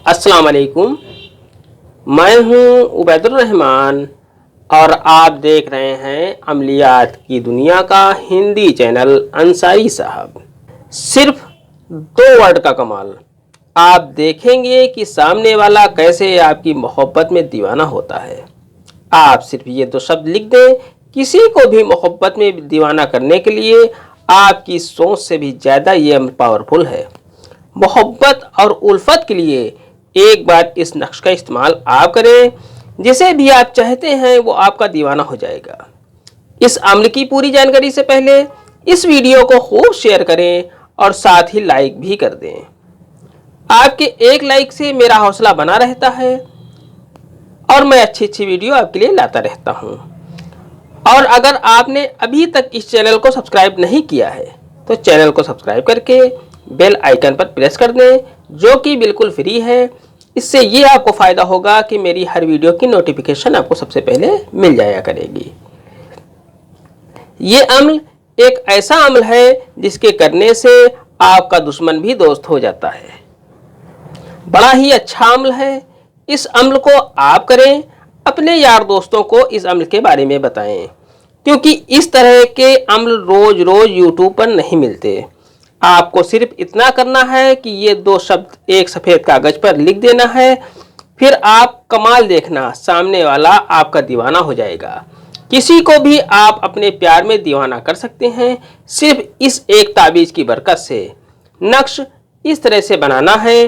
अस्सलाम वालेकुम। मैं हूं उबैदुर रहमान और आप देख रहे हैं अमलियात की दुनिया का हिंदी चैनल अंसारी साहब। सिर्फ 2 वर्ड का कमाल। आप देखेंगे कि सामने वाला कैसे आपकी मोहब्बत में दीवाना होता है। आप सिर्फ ये 2 शब्द लिख दें, किसी को भी मोहब्बत में दीवाना करने के लिए आपकी सोच से भी ज़्यादा ये पावरफुल है। मोहब्बत और उल्फत के लिए एक बार इस नक्श का इस्तेमाल आप करें, जिसे भी आप चाहते हैं वो आपका दीवाना हो जाएगा। इस अमल की पूरी जानकारी से पहले इस वीडियो को खूब शेयर करें और साथ ही लाइक भी कर दें। आपके एक लाइक से मेरा हौसला बना रहता है और मैं अच्छी वीडियो आपके लिए लाता रहता हूँ। और अगर आपने अभी तक इस चैनल को सब्सक्राइब नहीं किया है तो चैनल को सब्सक्राइब करके बेल आइकन पर प्रेस कर दें, जो कि बिल्कुल फ्री है। इससे ये आपको फ़ायदा होगा कि मेरी हर वीडियो की नोटिफिकेशन आपको सबसे पहले मिल जाया करेगी। ये अमल एक ऐसा अमल है जिसके करने से आपका दुश्मन भी दोस्त हो जाता है। बड़ा ही अच्छा अमल है। इस अमल को आप करें, अपने यार दोस्तों को इस अमल के बारे में बताएं, क्योंकि इस तरह के अमल रोज़ रोज़ यूट्यूब पर नहीं मिलते। आपको सिर्फ इतना करना है कि ये 2 शब्द एक सफ़ेद कागज़ पर लिख देना है। फिर आप कमाल देखना, सामने वाला आपका दीवाना हो जाएगा। किसी को भी आप अपने प्यार में दीवाना कर सकते हैं, सिर्फ इस एक ताबीज़ की बरकत से। नक्श इस तरह से बनाना है।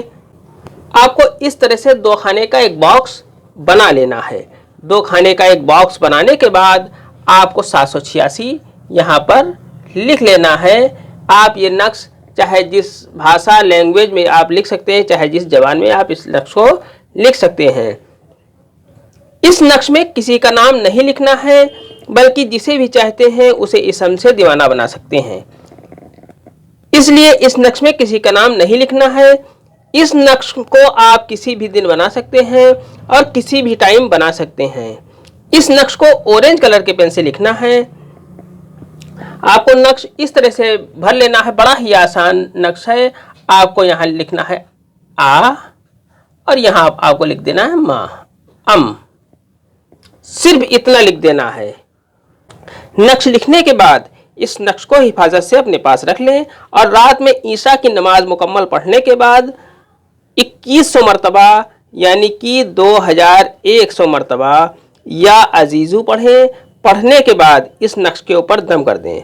आपको इस तरह से 2 खाने का एक बॉक्स बना लेना है। 2 खाने का एक बॉक्स बनाने के बाद आपको 786 यहाँ पर लिख लेना है। आप ये नक्श चाहे जिस भाषा लैंग्वेज में आप लिख सकते हैं, चाहे जिस ज़बान में आप इस नक्श को लिख सकते हैं। इस नक्श में किसी का नाम नहीं लिखना है, बल्कि जिसे भी चाहते हैं उसे इस अमल से दीवाना बना सकते हैं। इसलिए इस नक्श में किसी का नाम नहीं लिखना है। इस नक्श को आप किसी भी दिन बना सकते हैं और किसी भी टाइम बना सकते हैं। इस नक्श को ऑरेंज कलर के पेन से लिखना है। आपको नक्श इस तरह से भर लेना है। बड़ा ही आसान नक्श है। आपको यहाँ लिखना है आ और यहाँ आपको लिख देना है माँ, अम। सिर्फ इतना लिख देना है। नक्श लिखने के बाद इस नक्श को हिफाजत से अपने पास रख लें और रात में ईशा की नमाज मुकम्मल पढ़ने के बाद 2100 मरतबा यानी कि 2100 मरतबा या अजीज़ू पढ़ें। पढ़ने के बाद इस नक्श के ऊपर दम कर दें।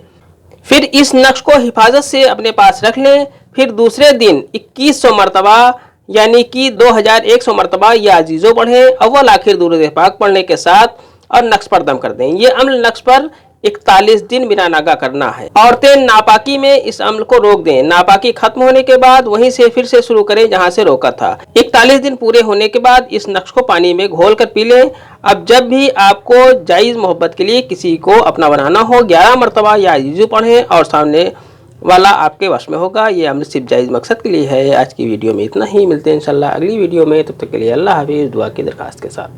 फिर इस नक्श को हिफाजत से अपने पास रख लें। फिर दूसरे दिन 2100 मरतबा यानी कि 2100 मरतबा या अजीज़ो पढ़ें। अव्वल आखिर दुरूद पाक पढ़ने के साथ और नक्श पर दम कर दें। ये अमल नक्श पर 41 दिन बिना नागा करना है। औरतें नापाकी में इस अमल को रोक दें। नापाकी खत्म होने के बाद वहीं से फिर से शुरू करें जहां से रोका था। 41 दिन पूरे होने के बाद इस नक्श को पानी में घोल कर पी लें। अब जब भी आपको जायज़ मोहब्बत के लिए किसी को अपना बनाना हो, 11 मरतबा या अजीज़ू पढ़ें और सामने वाला आपके वश में होगा। ये अमल सिर्फ जायज़ मकसद के लिए है। आज की वीडियो में इतना ही। मिलते हैं इंशाल्लाह अगली वीडियो में। तब तक के लिए अल्लाह हाफिज़, दुआ की दरख्वास्त के साथ।